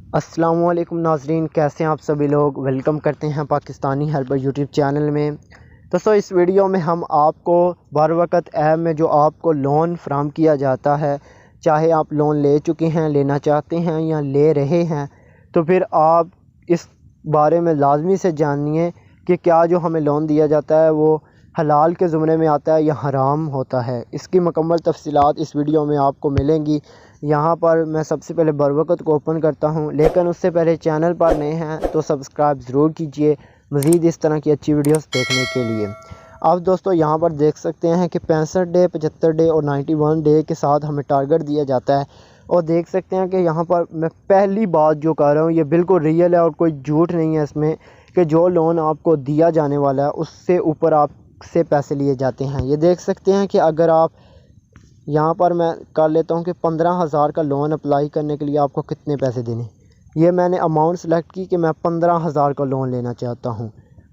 السلام علیکم ناظرین، کیسے ہیں آپ سبھی لوگ؟ ویلکم کرتے ہیں پاکستانی ہیلپر یوٹیوب چینل میں۔ تو اس ویڈیو میں ہم آپ کو بر وقت ایپ میں جو آپ کو لون فراہم کیا جاتا ہے، چاہے آپ لون لے چکے ہیں، لینا چاہتے ہیں یا لے رہے ہیں، تو پھر آپ اس بارے میں لازمی سے جانیے کہ کیا جو ہمیں لون دیا جاتا ہے وہ حلال کے زمرے میں آتا ہے یا حرام ہوتا ہے۔ اس کی مکمل تفصیلات اس ویڈیو میں آپ کو ملیں گی۔ یہاں پر میں سب سے پہلے بر وقت کو اوپن کرتا ہوں، لیکن اس سے پہلے چینل پر نئے ہیں تو سبسکرائب ضرور کیجئے مزید اس طرح کی اچھی ویڈیوز دیکھنے کے لیے۔ اب دوستو یہاں پر دیکھ سکتے ہیں کہ 65 ڈے، 75 ڈے اور 91 ڈے کے ساتھ ہمیں ٹارگٹ دیا جاتا ہے، اور دیکھ سکتے ہیں کہ یہاں پر میں پہلی بات جو کر رہا ہوں یہ بالکل ریئل ہے اور کوئی جھوٹ نہیں ہے اس میں، کہ جو لون آپ کو دیا جانے والا ہے اس سے اوپر آپ سے پیسے لیے جاتے ہیں۔ یہ دیکھ سکتے ہیں کہ اگر آپ یہاں پر میں کر لیتا ہوں کہ 15,000 کا لون اپلائی کرنے کے لیے آپ کو کتنے پیسے دینے، یہ میں نے اماؤنٹ سلیکٹ کی کہ میں 15,000 کا لون لینا چاہتا ہوں،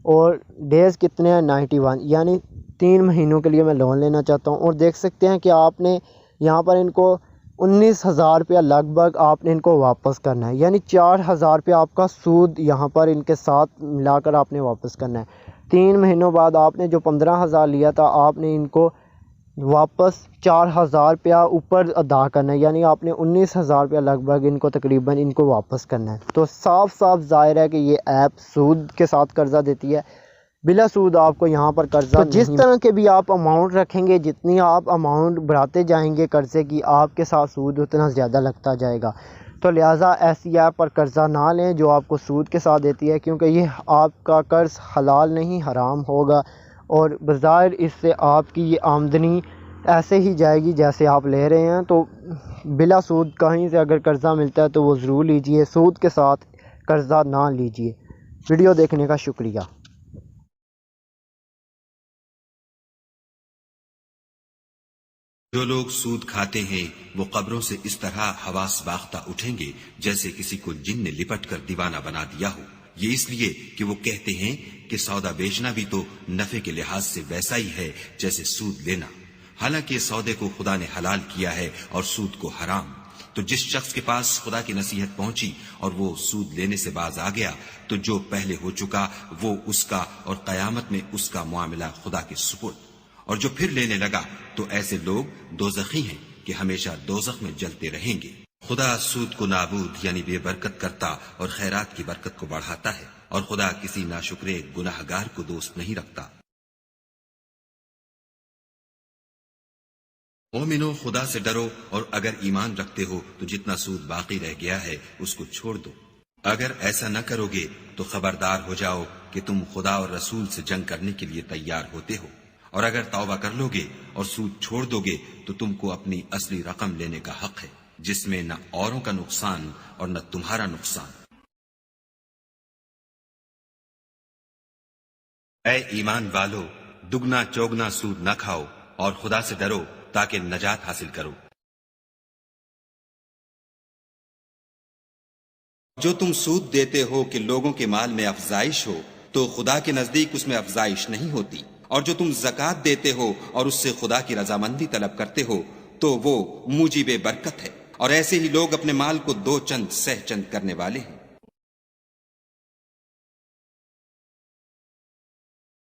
اور ڈیز کتنے ہیں 91، یعنی 3 مہینوں کے لیے میں لون لینا چاہتا ہوں۔ اور دیکھ سکتے ہیں کہ آپ نے یہاں پر ان کو 19,000 روپیہ لگ بھگ آپ نے ان کو واپس کرنا ہے، یعنی 4,000 روپیہ آپ کا سود یہاں پر ان کے ساتھ ملا کر آپ نے واپس کرنا ہے۔ 3 مہینوں بعد آپ نے جو 15,000 لیا تھا آپ نے ان کو واپس 4,000 روپیہ اوپر ادا کرنا ہے، یعنی آپ نے 19,000 روپیہ لگ بھگ ان کو تقریباً ان کو واپس کرنا ہے۔ تو صاف ظاہر ہے کہ یہ ایپ سود کے ساتھ قرضہ دیتی ہے، بلا سود آپ کو یہاں پر قرضہ نہیں۔ جس طرح کے بھی آپ اماؤنٹ رکھیں گے، جتنی آپ اماؤنٹ بڑھاتے جائیں گے قرضے کی، آپ کے ساتھ سود اتنا زیادہ لگتا جائے گا۔ تو لہٰذا ایسی ایپ پر قرضہ نہ لیں جو آپ کو سود کے ساتھ دیتی ہے، کیونکہ یہ آپ کا قرض حلال نہیں حرام ہوگا، اور بظاہر اس سے آپ کی یہ آمدنی ایسے ہی جائے گی جیسے آپ لے رہے ہیں۔ تو بلا سود کہیں سے اگر قرضہ ملتا ہے تو وہ ضرور لیجئے، سود کے ساتھ قرضہ نہ لیجئے۔ ویڈیو دیکھنے کا شکریہ۔ جو لوگ سود کھاتے ہیں وہ قبروں سے اس طرح حواس باختہ اٹھیں گے جیسے کسی کو جن نے لپٹ کر دیوانہ بنا دیا ہو، یہ اس لیے کہ وہ کہتے ہیں کہ سودا بیچنا بھی تو نفع کے لحاظ سے ویسا ہی ہے جیسے سود لینا، حالانکہ سودے کو خدا نے حلال کیا ہے اور سود کو حرام۔ تو جس شخص کے پاس خدا کی نصیحت پہنچی اور وہ سود لینے سے باز آ گیا تو جو پہلے ہو چکا وہ اس کا، اور قیامت میں اس کا معاملہ خدا کے سپرد۔ اور جو پھر لینے لگا تو ایسے لوگ دوزخی ہیں کہ ہمیشہ دوزخ میں جلتے رہیں گے۔ خدا سود کو نابود یعنی بے برکت کرتا اور خیرات کی برکت کو بڑھاتا ہے، اور خدا کسی ناشکرے گناہگار کو دوست نہیں رکھتا۔ مومنو، خدا سے ڈرو، اور اگر ایمان رکھتے ہو تو جتنا سود باقی رہ گیا ہے اس کو چھوڑ دو۔ اگر ایسا نہ کرو گے تو خبردار ہو جاؤ کہ تم خدا اور رسول سے جنگ کرنے کے لیے تیار ہوتے ہو، اور اگر توبہ کر لو گے اور سود چھوڑ دو گے تو تم کو اپنی اصلی رقم لینے کا حق ہے، جس میں نہ اوروں کا نقصان اور نہ تمہارا نقصان۔ اے ایمان والو، دگنا چوگنا سود نہ کھاؤ اور خدا سے ڈرو تاکہ نجات حاصل کرو۔ جو تم سود دیتے ہو کہ لوگوں کے مال میں افزائش ہو تو خدا کے نزدیک اس میں افزائش نہیں ہوتی، اور جو تم زکوٰۃ دیتے ہو اور اس سے خدا کی رضامندی طلب کرتے ہو تو وہ موجب برکت ہے، اور ایسے ہی لوگ اپنے مال کو 2 چند سہ چند کرنے والے ہیں۔